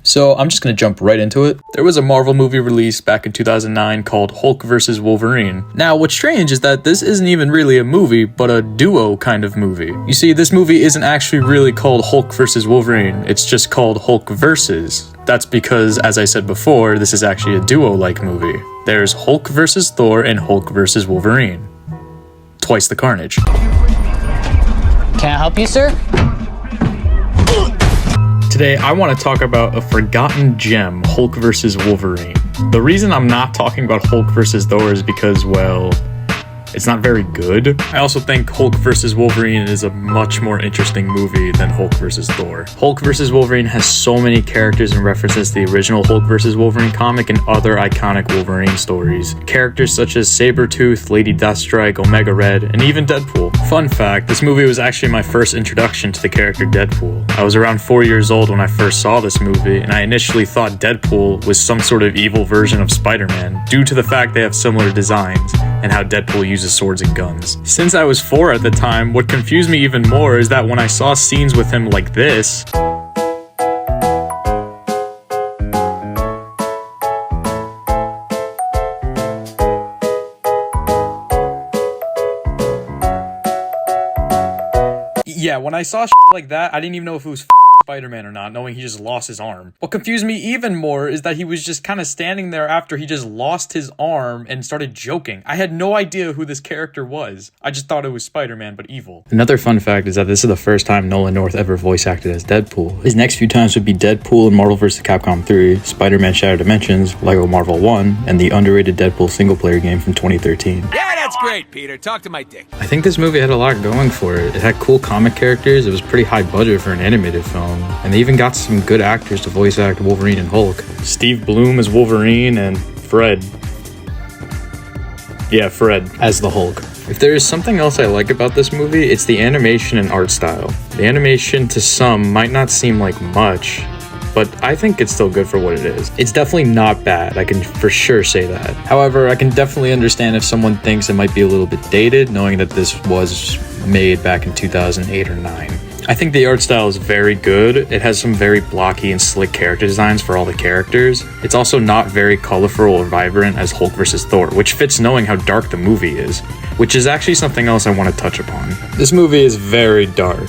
So I'm just going to jump right into it. There was a Marvel movie released back in 2009 called Hulk vs. Wolverine. Now, what's strange is that this isn't even really a movie, but a duo kind of movie. You see, this movie isn't actually really called Hulk vs. Wolverine, it's just called Hulk vs. That's because, as I said before, this is actually a duo-like movie. There's Hulk vs. Thor and Hulk vs. Wolverine. Twice the carnage. Can I help you, sir? Today, I want to talk about a forgotten gem, Hulk vs. Wolverine. The reason I'm not talking about Hulk vs. Thor is because, well, it's not very good. I also think Hulk vs. Wolverine is a much more interesting movie than Hulk vs. Thor. Hulk vs. Wolverine has so many characters and references to the original Hulk vs. Wolverine comic and other iconic Wolverine stories. Characters such as Sabretooth, Lady Deathstrike, Omega Red, and even Deadpool. Fun fact, this movie was actually my first introduction to the character Deadpool. I was around 4 years old when I first saw this movie, and I initially thought Deadpool was some sort of evil version of Spider-Man, due to the fact they have similar designs, and how Deadpool uses swords and guns. Since I was 4 at the time, what confused me even more is that when I saw scenes with him like this, when I saw shit like that, I didn't even know if it was Spider-Man or not, knowing he just lost his arm. What confused me even more is that he was just kind of standing there after he just lost his arm and started joking. I had no idea who this character was. I just thought it was Spider-Man, but evil. Another fun fact is that this is the first time Nolan North ever voice acted as Deadpool. His next few times would be Deadpool in Marvel vs. Capcom 3, Spider-Man Shattered Dimensions, Lego Marvel 1, and the underrated Deadpool single-player game from 2013. Yeah, that's great, Peter. Talk to my dick. I think this movie had a lot going for it. It had cool comic characters, it was pretty high budget for an animated film, and they even got some good actors to voice act Wolverine and Hulk. Steve Blum as Wolverine and Fred as the Hulk. If there is something else I like about this movie, it's the animation and art style. The animation to some might not seem like much, but I think it's still good for what it is. It's definitely not bad, I can for sure say that. However, I can definitely understand if someone thinks it might be a little bit dated, knowing that this was made back in 2008 or 9. I think the art style is very good. It has some very blocky and slick character designs for all the characters. It's also not very colorful or vibrant as Hulk vs. Thor, which fits knowing how dark the movie is, which is actually something else I want to touch upon. This movie is very dark,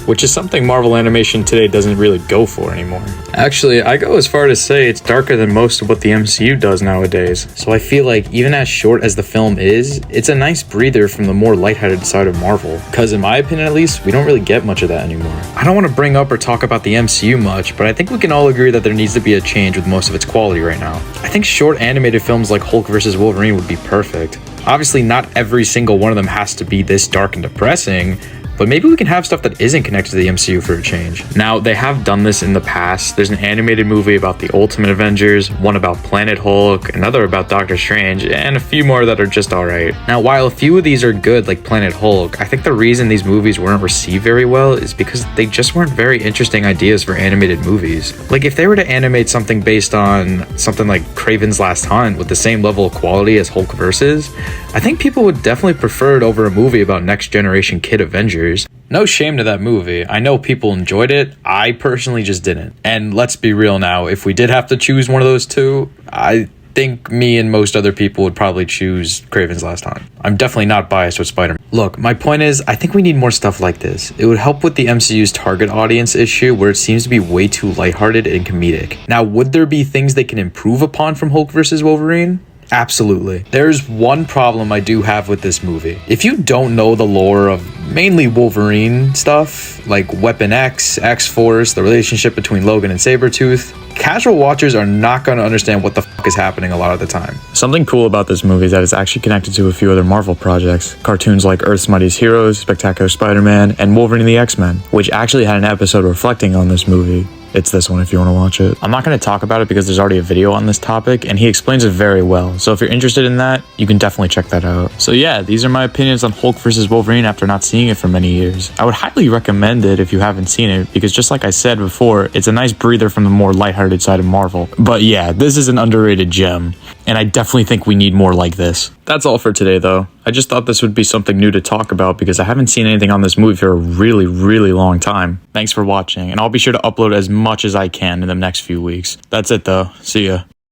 which is something Marvel animation today doesn't really go for anymore. Actually, I go as far to say it's darker than most of what the MCU does nowadays. So I feel like even as short as the film is, it's a nice breather from the more lighthearted side of Marvel. Because in my opinion at least, we don't really get much of that anymore. I don't want to bring up or talk about the MCU much, but I think we can all agree that there needs to be a change with most of its quality right now. I think short animated films like Hulk vs. Wolverine would be perfect. Obviously not every single one of them has to be this dark and depressing, but maybe we can have stuff that isn't connected to the MCU for a change. Now, they have done this in the past. There's an animated movie about the Ultimate Avengers, one about Planet Hulk, another about Doctor Strange, and a few more that are just alright. Now, while a few of these are good, like Planet Hulk, I think the reason these movies weren't received very well is because they just weren't very interesting ideas for animated movies. Like, if they were to animate something based on something like Kraven's Last Hunt with the same level of quality as Hulk vs., I think people would definitely prefer it over a movie about next generation kid Avengers. No shame to that movie. I know people enjoyed it. I personally just didn't. And let's be real now, if we did have to choose one of those two, I think me and most other people would probably choose Kraven's Last Hunt. I'm definitely not biased with Spider-Man. Look, my point is, I think we need more stuff like this. It would help with the MCU's target audience issue where it seems to be way too lighthearted and comedic. Now, would there be things they can improve upon from Hulk vs. Wolverine? Absolutely. There's one problem I do have with this movie. If you don't know the lore of mainly Wolverine stuff, like Weapon X, X-Force, the relationship between Logan and Sabretooth, casual watchers are not going to understand what the fuck is happening a lot of the time. Something cool about this movie is that it's actually connected to a few other Marvel projects. Cartoons like Earth's Mightiest Heroes, Spectacular Spider-Man, and Wolverine and the X-Men, which actually had an episode reflecting on this movie. It's this one if you want to watch it. I'm not going to talk about it because there's already a video on this topic and he explains it very well. So if you're interested in that, you can definitely check that out. So yeah, these are my opinions on Hulk vs. Wolverine after not seeing it for many years. I would highly recommend it if you haven't seen it because just like I said before, it's a nice breather from the more lighthearted side of Marvel. But yeah, this is an underrated gem and I definitely think we need more like this. That's all for today, though. I just thought this would be something new to talk about because I haven't seen anything on this movie for a really, really long time. Thanks for watching, and I'll be sure to upload as much as I can in the next few weeks. That's it, though. See ya.